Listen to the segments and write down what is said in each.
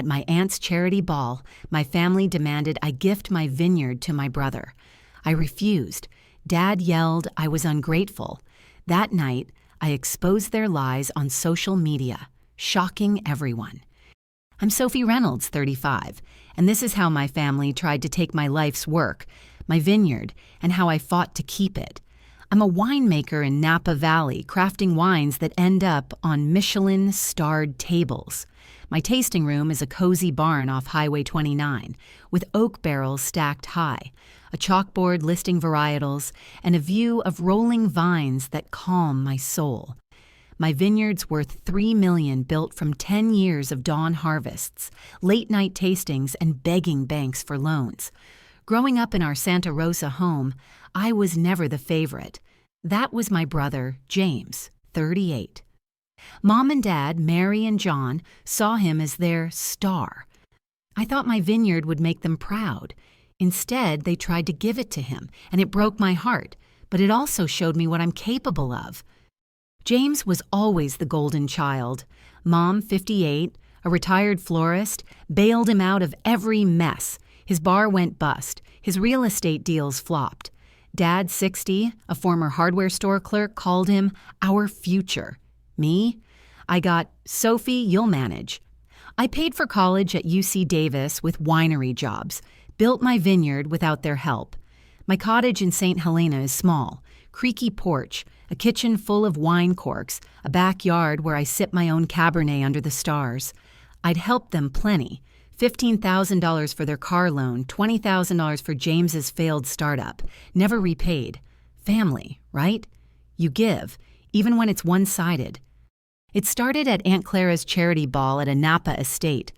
At my aunt's charity ball, my family demanded I gift my vineyard to my brother. I refused. Dad yelled I was ungrateful. That night, I exposed their lies on social media, shocking everyone. I'm Sophie Reynolds, 35, and this is how my family tried to take my life's work, my vineyard, and how I fought to keep it. I'm a winemaker in Napa Valley, crafting wines that end up on Michelin-starred tables. My tasting room is a cozy barn off Highway 29, with oak barrels stacked high, a chalkboard listing varietals, and a view of rolling vines that calm my soul. My vineyard's worth $3 million, built from 10 years of dawn harvests, late-night tastings, and begging banks for loans. Growing up in our Santa Rosa home, I was never the favorite. That was my brother, James, 38. Mom and Dad, Mary and John, saw him as their star. I thought my vineyard would make them proud. Instead, they tried to give it to him, and it broke my heart, but it also showed me what I'm capable of. James was always the golden child. Mom, 58, a retired florist, bailed him out of every mess. His bar went bust. His real estate deals flopped. Dad, 60, a former hardware store clerk, called him our future. Me? I got, Sophie, you'll manage. I paid for college at UC Davis with winery jobs, built my vineyard without their help. My cottage in St. Helena is small, creaky porch, a kitchen full of wine corks, a backyard where I sip my own Cabernet under the stars. I'd helped them plenty. $15,000 for their car loan, $20,000 for James's failed startup. Never repaid. Family, right? You give, even when it's one-sided. It started at Aunt Clara's charity ball at a Napa estate.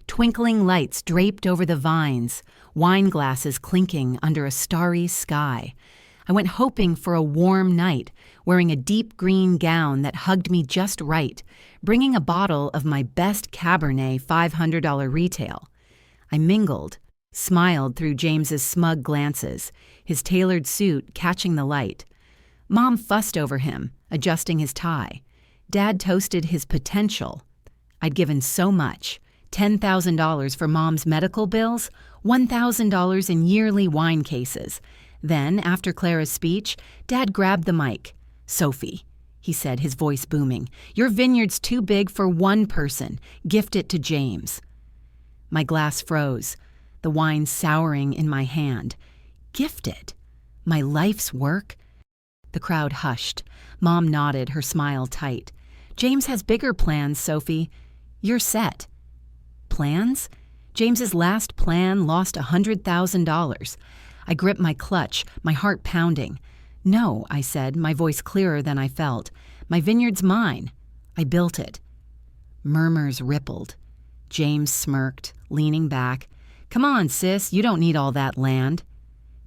Twinkling lights draped over the vines, wine glasses clinking under a starry sky. I went hoping for a warm night, wearing a deep green gown that hugged me just right, bringing a bottle of my best Cabernet, $500 retail. I mingled, smiled through James's smug glances, his tailored suit catching the light. Mom fussed over him, adjusting his tie. Dad toasted his potential. I'd given so much. $10,000 for Mom's medical bills, $1,000 in yearly wine cases. Then, after Clara's speech, Dad grabbed the mic. Sophie, he said, his voice booming, your vineyard's too big for one person. Gift it to James. My glass froze, the wine souring in my hand. Gift it? My life's work? The crowd hushed. Mom nodded, her smile tight. James has bigger plans, Sophie. You're set. Plans? James's last plan lost $100,000. I gripped my clutch, my heart pounding. No, I said, my voice clearer than I felt. My vineyard's mine. I built it. Murmurs rippled. James smirked, leaning back. Come on, sis, you don't need all that land.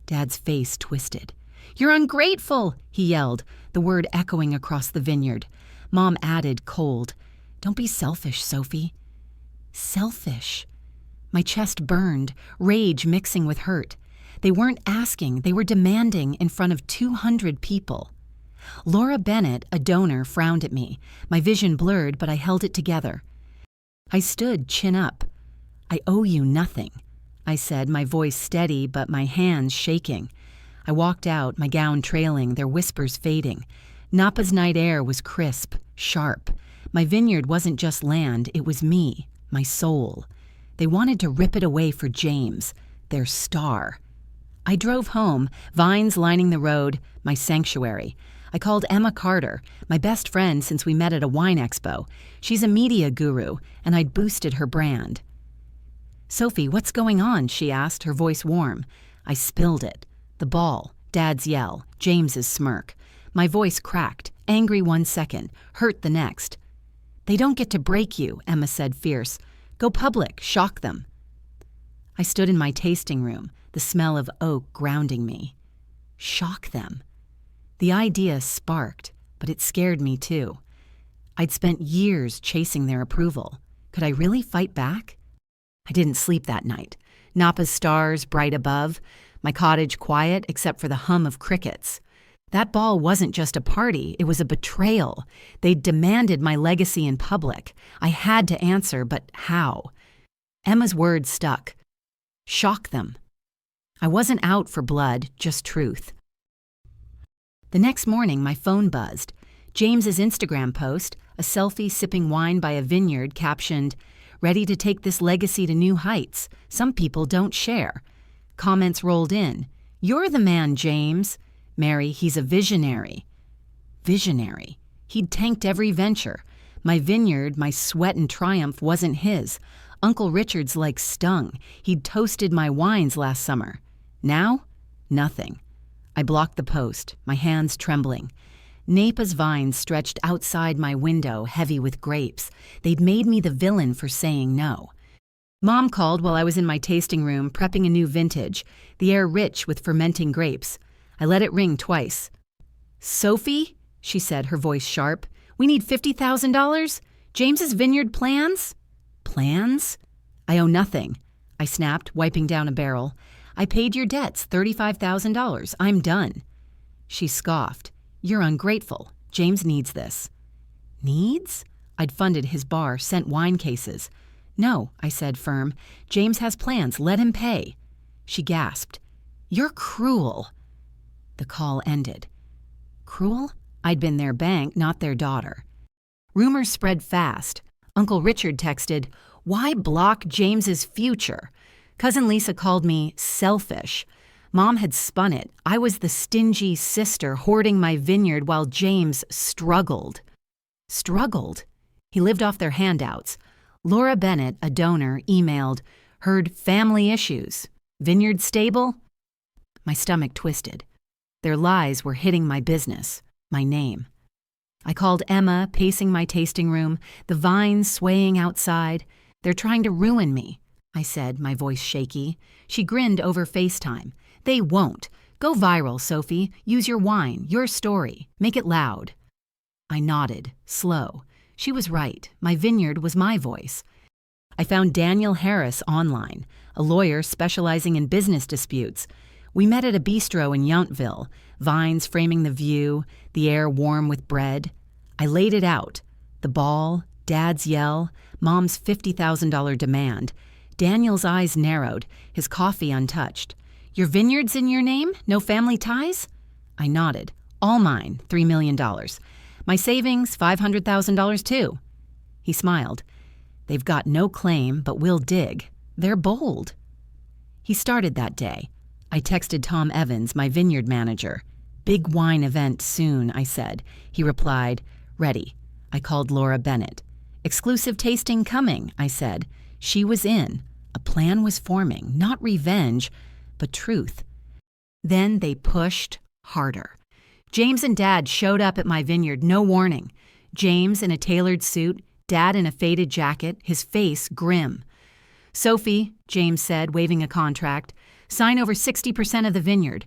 Dad's face twisted. You're ungrateful, he yelled, the word echoing across the vineyard. Mom added, cold, don't be selfish, Sophie. Selfish. My chest burned, rage mixing with hurt. They weren't asking, they were demanding in front of 200 people. Laura Bennett, a donor, frowned at me. My vision blurred, but I held it together. I stood chin up. I owe you nothing, I said, my voice steady but my hands shaking. I walked out, my gown trailing, their whispers fading. Napa's night air was crisp, sharp. My vineyard wasn't just land, it was me, my soul. They wanted to rip it away for James, their star. I drove home, vines lining the road, my sanctuary. I called Emma Carter, my best friend since we met at a wine expo. She's a media guru, and I'd boosted her brand. Sophie, what's going on? She asked, her voice warm. I spilled it. The ball, Dad's yell, James's smirk. My voice cracked, angry 1 second, hurt the next. They don't get to break you, Emma said fierce. Go public, shock them. I stood in my tasting room, the smell of oak grounding me. Shock them. The idea sparked, but it scared me too. I'd spent years chasing their approval. Could I really fight back? I didn't sleep that night. Napa's stars bright above, my cottage quiet except for the hum of crickets. That ball wasn't just a party, it was a betrayal. They'd demanded my legacy in public. I had to answer, but how? Emma's words stuck. Shock them. I wasn't out for blood, just truth. The next morning, my phone buzzed. James's Instagram post, a selfie sipping wine by a vineyard, captioned, "Ready to take this legacy to new heights. Some people don't share." Comments rolled in. "You're the man, James. Mary, he's a visionary." Visionary. He'd tanked every venture. My vineyard, my sweat and triumph wasn't his. Uncle Richard's like stung. He'd toasted my wines last summer. Now, nothing. I blocked the post, my hands trembling. Napa's vines stretched outside my window, heavy with grapes. They'd made me the villain for saying no. Mom called while I was in my tasting room, prepping a new vintage, the air rich with fermenting grapes. I let it ring twice. "Sophie," she said, her voice sharp, "we need $50,000? James's vineyard plans?" "Plans? I owe nothing," I snapped, wiping down a barrel. "I paid your debts, $35,000. I'm done." She scoffed. "You're ungrateful. James needs this." Needs? I'd funded his bar, sent wine cases. "No," I said, firm. "James has plans. Let him pay." She gasped. "You're cruel." The call ended. Cruel? I'd been their bank, not their daughter. Rumors spread fast. Uncle Richard texted, "Why block James's future?" Cousin Lisa called me selfish. Mom had spun it. I was the stingy sister hoarding my vineyard while James struggled. Struggled? He lived off their handouts. Laura Bennett, a donor, emailed, "Heard family issues. Vineyard stable?" My stomach twisted. Their lies were hitting my business, my name. I called Emma, pacing my tasting room, the vines swaying outside. "They're trying to ruin me," I said, my voice shaky. She grinned over FaceTime. "They won't. Go viral, Sophie. Use your wine, your story. Make it loud." I nodded, slow. She was right. My vineyard was my voice. I found Daniel Harris online, a lawyer specializing in business disputes. We met at a bistro in Yountville, vines framing the view, the air warm with bread. I laid it out. The ball, Dad's yell, Mom's $50,000 demand. Daniel's eyes narrowed, his coffee untouched. "Your vineyard's in your name? No family ties?" I nodded. "All mine, $3 million. My savings, $500,000 too." He smiled. "They've got no claim, but we'll dig. They're bold." He started that day. I texted Tom Evans, my vineyard manager. "Big wine event soon," I said. He replied, "Ready." I called Laura Bennett. "Exclusive tasting coming," I said. She was in. A plan was forming, not revenge, but truth. Then they pushed harder. James and Dad showed up at my vineyard, no warning. James in a tailored suit, Dad in a faded jacket, his face grim. "Sophie," James said, waving a contract, "sign over 60% of the vineyard."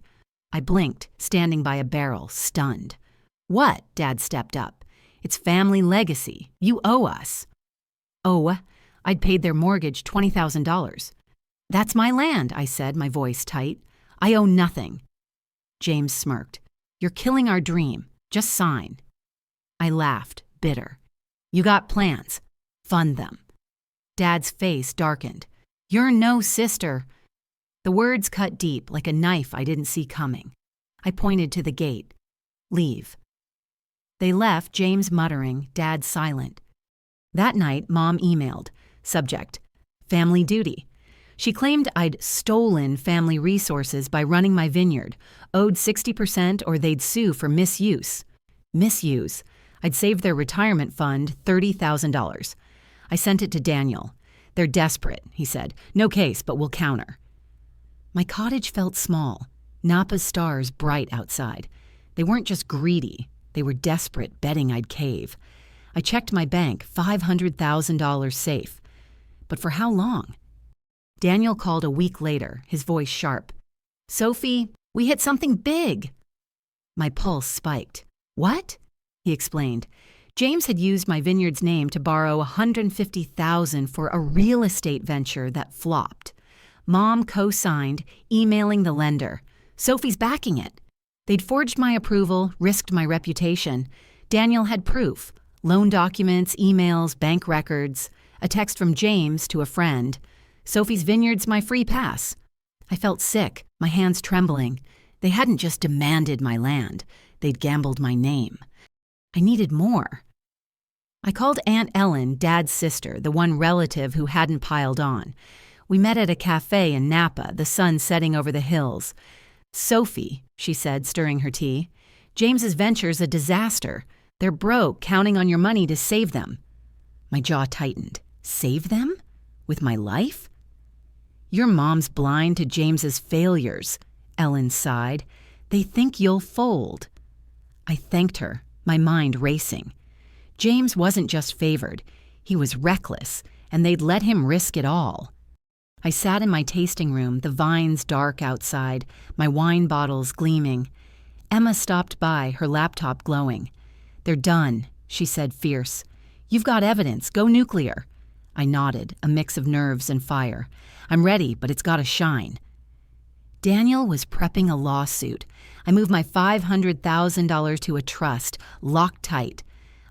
I blinked, standing by a barrel, stunned. "What?" Dad stepped up. "It's family legacy. You owe us." "Oh," I'd paid their mortgage $20,000. "That's my land," I said, my voice tight. "I owe nothing." James smirked. "You're killing our dream. Just sign." I laughed, bitter. "You got plans. Fund them." Dad's face darkened. "You're no sister." The words cut deep, like a knife I didn't see coming. I pointed to the gate. "Leave." They left, James muttering, Dad silent. That night, Mom emailed. Subject: family duty. She claimed I'd stolen family resources by running my vineyard, owed 60% or they'd sue for misuse. Misuse. I'd saved their retirement fund $30,000. I sent it to Daniel. "They're desperate," he said. "No case, but we'll counter." My cottage felt small. Napa's stars bright outside. They weren't just greedy. They were desperate, betting I'd cave. I checked my bank, $500,000 safe. But for how long? Daniel called a week later, his voice sharp. "Sophie, we hit something big." My pulse spiked. "What?" He explained. James had used my vineyard's name to borrow $150,000 for a real estate venture that flopped. Mom co-signed, emailing the lender. Sophie's backing it. They'd forged my approval, risked my reputation. Daniel had proof. Loan documents, emails, bank records, a text from James to a friend. Sophie's Vineyard's my free pass. I felt sick, my hands trembling. They hadn't just demanded my land. They'd gambled my name. I needed more. I called Aunt Ellen, Dad's sister, the one relative who hadn't piled on. We met at a cafe in Napa, the sun setting over the hills. "Sophie," she said, stirring her tea, "James's venture's a disaster. They're broke, counting on your money to save them." My jaw tightened. Save them? With my life? "Your mom's blind to James's failures," Ellen sighed. "They think you'll fold." I thanked her, my mind racing. James wasn't just favored. He was reckless, and they'd let him risk it all. I sat in my tasting room, the vines dark outside, my wine bottles gleaming. Emma stopped by, her laptop glowing. "They're done," she said, fierce. "You've got evidence. Go nuclear." I nodded, a mix of nerves and fire. "I'm ready, but it's got to shine." Daniel was prepping a lawsuit. I moved my $500,000 to a trust, locked tight.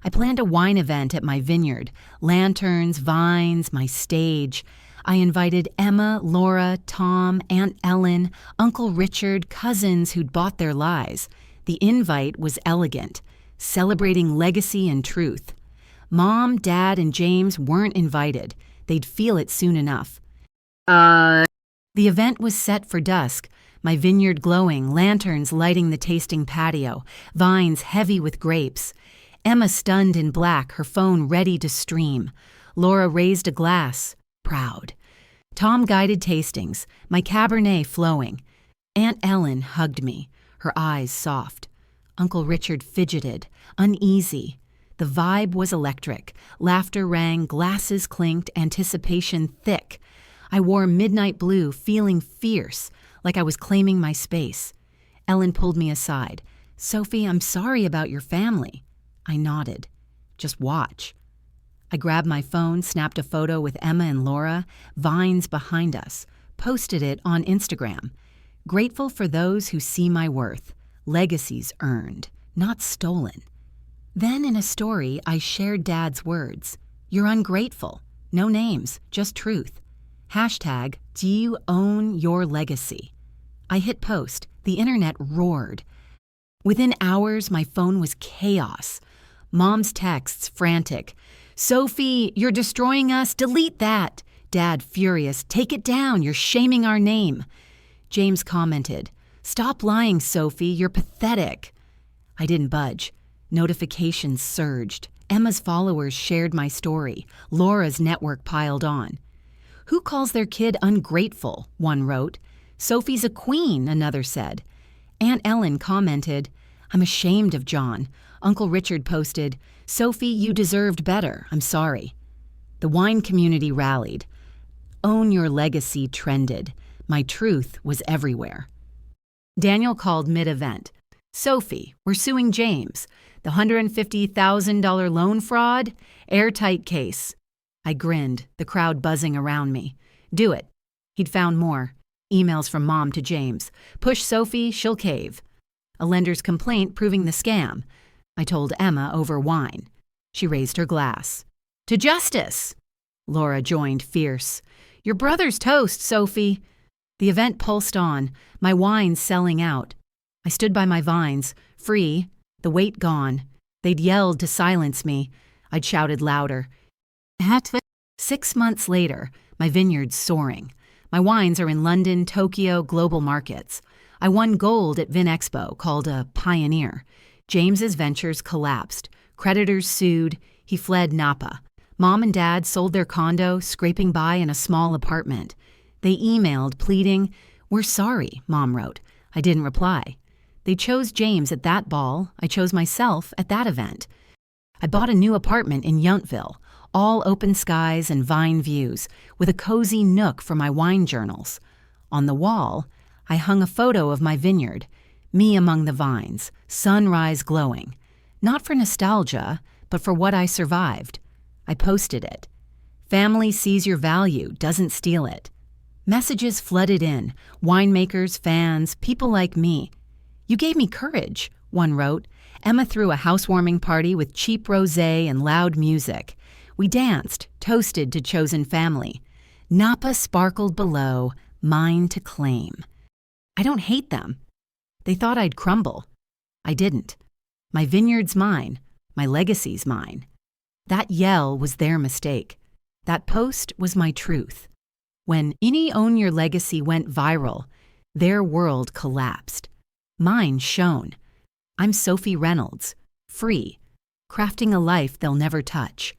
I planned a wine event at my vineyard, lanterns, vines, my stage. I invited Emma, Laura, Tom, Aunt Ellen, Uncle Richard, cousins who'd bought their lies. The invite was elegant, celebrating legacy and truth. Mom, Dad, and James weren't invited. They'd feel it soon enough. The event was set for dusk, my vineyard glowing, lanterns lighting the tasting patio, vines heavy with grapes. Emma stunned in black, her phone ready to stream. Laura raised a glass, proud. Tom guided tastings, my Cabernet flowing. Aunt Ellen hugged me, her eyes soft. Uncle Richard fidgeted, uneasy. The vibe was electric. Laughter rang, glasses clinked, anticipation thick. I wore midnight blue, feeling fierce, like I was claiming my space. Ellen pulled me aside. "Sophie, I'm sorry about your family." I nodded. "Just watch." I grabbed my phone, snapped a photo with Emma and Laura, vines behind us, posted it on Instagram. Grateful for those who see my worth. Legacies earned, not stolen. Then in a story, I shared Dad's words. "You're ungrateful. No names, just truth. Hashtag, do you own your legacy?" I hit post. The internet roared. Within hours, my phone was chaos. Mom's texts frantic. "Sophie, you're destroying us. Delete that." Dad furious. "Take it down. You're shaming our name." James commented. "Stop lying, Sophie. You're pathetic." I didn't budge. Notifications surged. Emma's followers shared my story. Laura's network piled on. "Who calls their kid ungrateful?" one wrote. "Sophie's a queen," another said. Aunt Ellen commented, "I'm ashamed of John." Uncle Richard posted, "Sophie, you deserved better. I'm sorry." The wine community rallied. Own your legacy trended. My truth was everywhere. Daniel called mid-event. "Sophie, we're suing James. The $150,000 loan fraud? Airtight case." I grinned, the crowd buzzing around me. "Do it." He'd found more. Emails from Mom to James. "Push Sophie, she'll cave." A lender's complaint proving the scam. I told Emma over wine. She raised her glass. "To justice!" Laura joined fierce. "Your brother's toast, Sophie." The event pulsed on, my wine selling out. I stood by my vines, free, the weight gone. They'd yelled to silence me. I'd shouted louder. 6 months later, my vineyard's soaring. My wines are in London, Tokyo, global markets. I won gold at Vin Expo, called a pioneer. James's ventures collapsed. Creditors sued. He fled Napa. Mom and Dad sold their condo, scraping by in a small apartment. They emailed, pleading, "We're sorry," Mom wrote. I didn't reply. They chose James at that ball. I chose myself at that event. I bought a new apartment in Yountville, all open skies and vine views, with a cozy nook for my wine journals. On the wall, I hung a photo of my vineyard, me among the vines, sunrise glowing. Not for nostalgia, but for what I survived. I posted it. "Family sees your value, doesn't steal it." Messages flooded in, winemakers, fans, people like me. "You gave me courage," one wrote. Emma threw a housewarming party with cheap rosé and loud music. We danced, toasted to chosen family. Napa sparkled below, mine to claim. I don't hate them. They thought I'd crumble. I didn't. My vineyard's mine. My legacy's mine. That yell was their mistake. That post was my truth. When Any Own Your Legacy went viral, their world collapsed. Mine shone. I'm Sophie Reynolds, free, crafting a life they'll never touch.